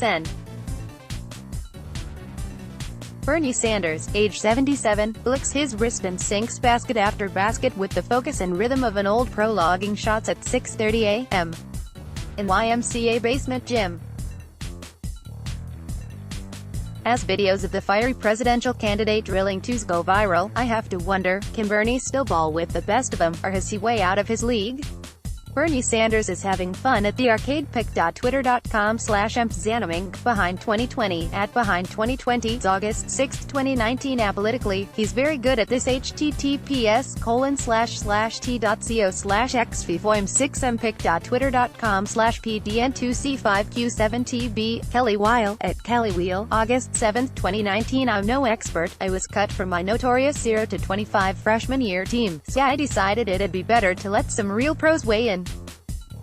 send. Bernie Sanders, age 77, flicks his wrist and sinks basket after basket with the focus and rhythm of an old pro logging shots at 6:30 a.m. in YMCA basement gym. As videos of the fiery presidential candidate drilling twos go viral, I have to wonder, can Bernie still ball with the best of them, or is he way out of his league? Bernie Sanders is having fun at the arcadepic.twitter.com/mpzanaming. Behind 2020, at Behind 2020, August 6, 2019. Politically, he's very good at this. https://t.co/xv4m6mpic.twitter.com/pdn2c5q7tb. Kelly Weil, at Kelly Wheel, August 7, 2019. I'm no expert. I was cut from my notorious 0 to 25 freshman year team, so I decided it'd be better to let some real pros weigh in.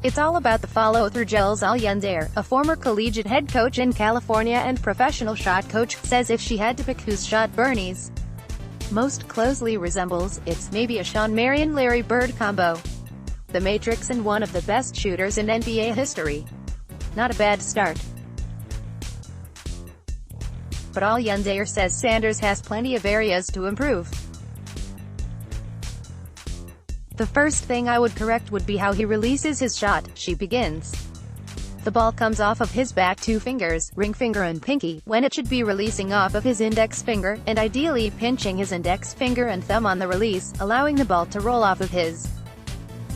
It's all about the follow-through. Jules Alcindor, a former collegiate head coach in California and professional shot coach, says if she had to pick whose shot Bernie's most closely resembles, it's maybe a Shawn Marion-Larry Bird combo. The Matrix and one of the best shooters in NBA history. Not a bad start. But Alcindor says Sanders has plenty of areas to improve. The first thing I would correct would be how he releases his shot, she begins. The ball comes off of his back two fingers, ring finger and pinky, when it should be releasing off of his index finger, and ideally pinching his index finger and thumb on the release, allowing the ball to roll off of his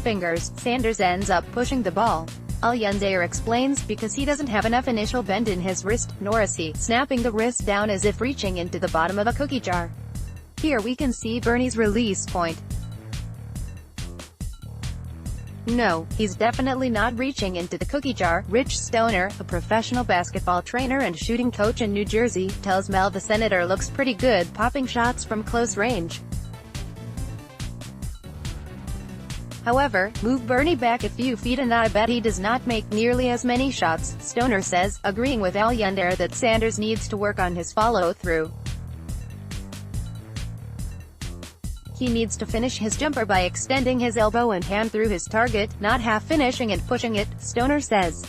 fingers. Sanders ends up pushing the ball. Alcindor explains, because he doesn't have enough initial bend in his wrist, nor is he snapping the wrist down as if reaching into the bottom of a cookie jar. Here we can see Bernie's release point. No, he's definitely not reaching into the cookie jar. Rich Stoner, a professional basketball trainer and shooting coach in New Jersey, tells Mel the senator looks pretty good popping shots from close range. However, move Bernie back a few feet and I bet he does not make nearly as many shots, Stoner says, agreeing with Alcindor that Sanders needs to work on his follow-through. He needs to finish his jumper by extending his elbow and hand through his target, not half-finishing and pushing it, Stoner says.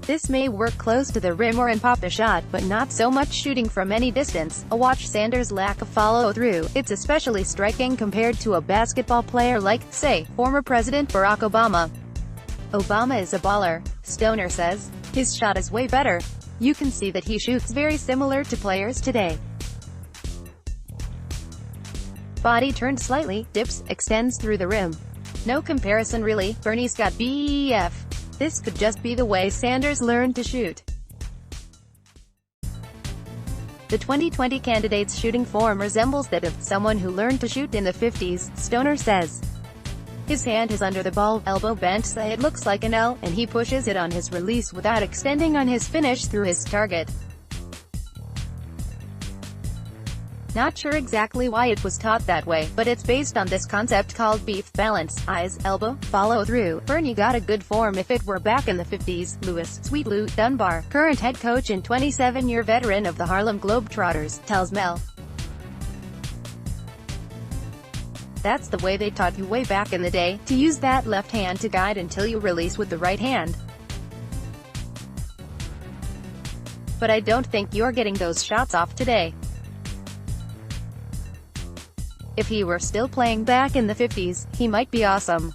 This may work close to the rim or and pop the shot, but not so much shooting from any distance. A watch Sanders' lack of follow-through. It's especially striking compared to a basketball player like, say, former President Barack Obama. Obama is a baller, Stoner says. His shot is way better. You can see that he shoots very similar to players today. Body turned slightly, dips, extends through the rim. No comparison really. Bernie's got BF. This could just be the way Sanders learned to shoot. The 2020 candidate's shooting form resembles that of someone who learned to shoot in the 50s, Stoner says. His hand is under the ball, elbow bent so it looks like an L, and he pushes it on his release without extending on his finish through his target. Not sure exactly why it was taught that way, but it's based on this concept called beef balance, eyes, elbow, follow through. Bernie got a good form if it were back in the 50s, Louis "Sweet Lou" Dunbar, current head coach and 27-year veteran of the Harlem Globetrotters, tells Mel. That's the way they taught you way back in the day, to use that left hand to guide until you release with the right hand. But I don't think you're getting those shots off today. If he were still playing back in the 50s, he might be awesome.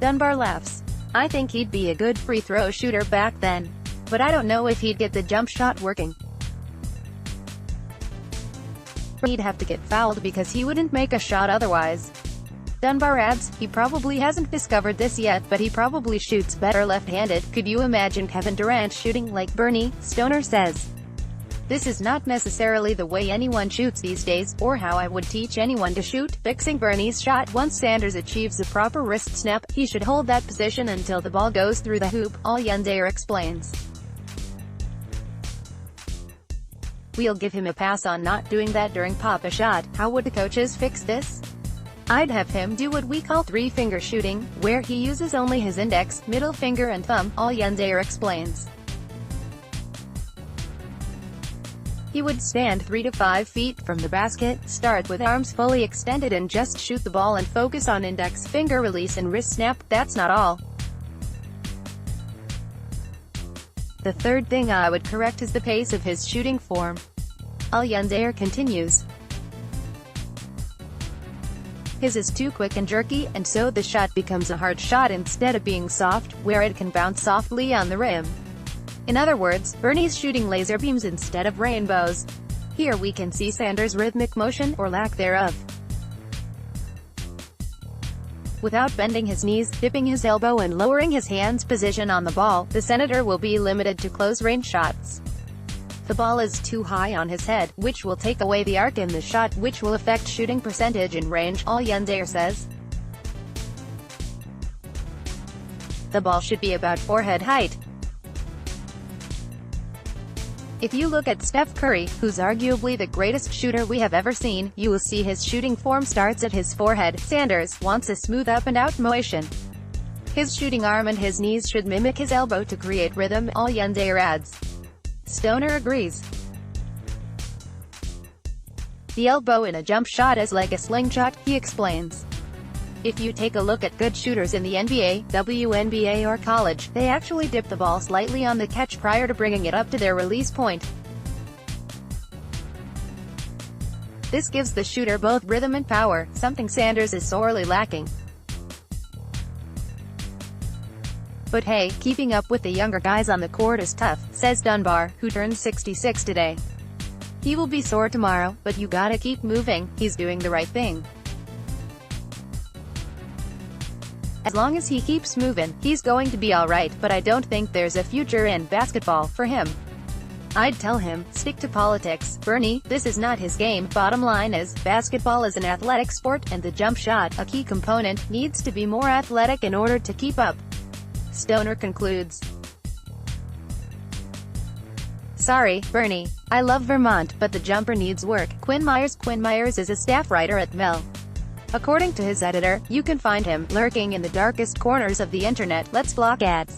Dunbar laughs. I think he'd be a good free throw shooter back then. But I don't know if he'd get the jump shot working. He'd have to get fouled because he wouldn't make a shot otherwise. Dunbar adds, he probably hasn't discovered this yet, but he probably shoots better left-handed. Could you imagine Kevin Durant shooting like Bernie? Stoner says. This is not necessarily the way anyone shoots these days, or how I would teach anyone to shoot. Fixing Bernie's shot. Once Sanders achieves a proper wrist snap, he should hold that position until the ball goes through the hoop, Alcindor explains. We'll give him a pass on not doing that during pop a shot. How would the coaches fix this? I'd have him do what we call three-finger shooting, where he uses only his index, middle finger and thumb, Alcindor explains. He would stand 3 to 5 feet from the basket, start with arms fully extended and just shoot the ball and focus on index finger release and wrist snap. That's not all. The third thing I would correct is the pace of his shooting form. Alioune continues. His is too quick and jerky, and so the shot becomes a hard shot instead of being soft, where it can bounce softly on the rim. In other words, Bernie's shooting laser beams instead of rainbows. Here we can see Sanders' rhythmic motion, or lack thereof. Without bending his knees, dipping his elbow and lowering his hand's position on the ball, the Senator will be limited to close-range shots. The ball is too high on his head, which will take away the arc in the shot, which will affect shooting percentage and range, Alioune says. The ball should be about forehead height. If you look at Steph Curry, who's arguably the greatest shooter we have ever seen, you will see his shooting form starts at his forehead. Sanders wants a smooth up-and-out motion. His shooting arm and his knees should mimic his elbow to create rhythm, Alioune adds. Stoner agrees. The elbow in a jump shot is like a slingshot, he explains. If you take a look at good shooters in the NBA, WNBA or college, they actually dip the ball slightly on the catch prior to bringing it up to their release point. This gives the shooter both rhythm and power, something Sanders is sorely lacking. But hey, keeping up with the younger guys on the court is tough, says Dunbar, who turns 66 today. He will be sore tomorrow, but you gotta keep moving, he's doing the right thing. As long as he keeps moving, he's going to be alright, but I don't think there's a future in basketball for him. I'd tell him, stick to politics, Bernie, this is not his game. Bottom line is, basketball is an athletic sport, and the jump shot, a key component, needs to be more athletic in order to keep up. Stoner concludes. Sorry, Bernie. I love Vermont, but the jumper needs work. Quinn Myers is a staff writer at Mel. According to his editor, you can find him lurking in the darkest corners of the internet. Let's block ads.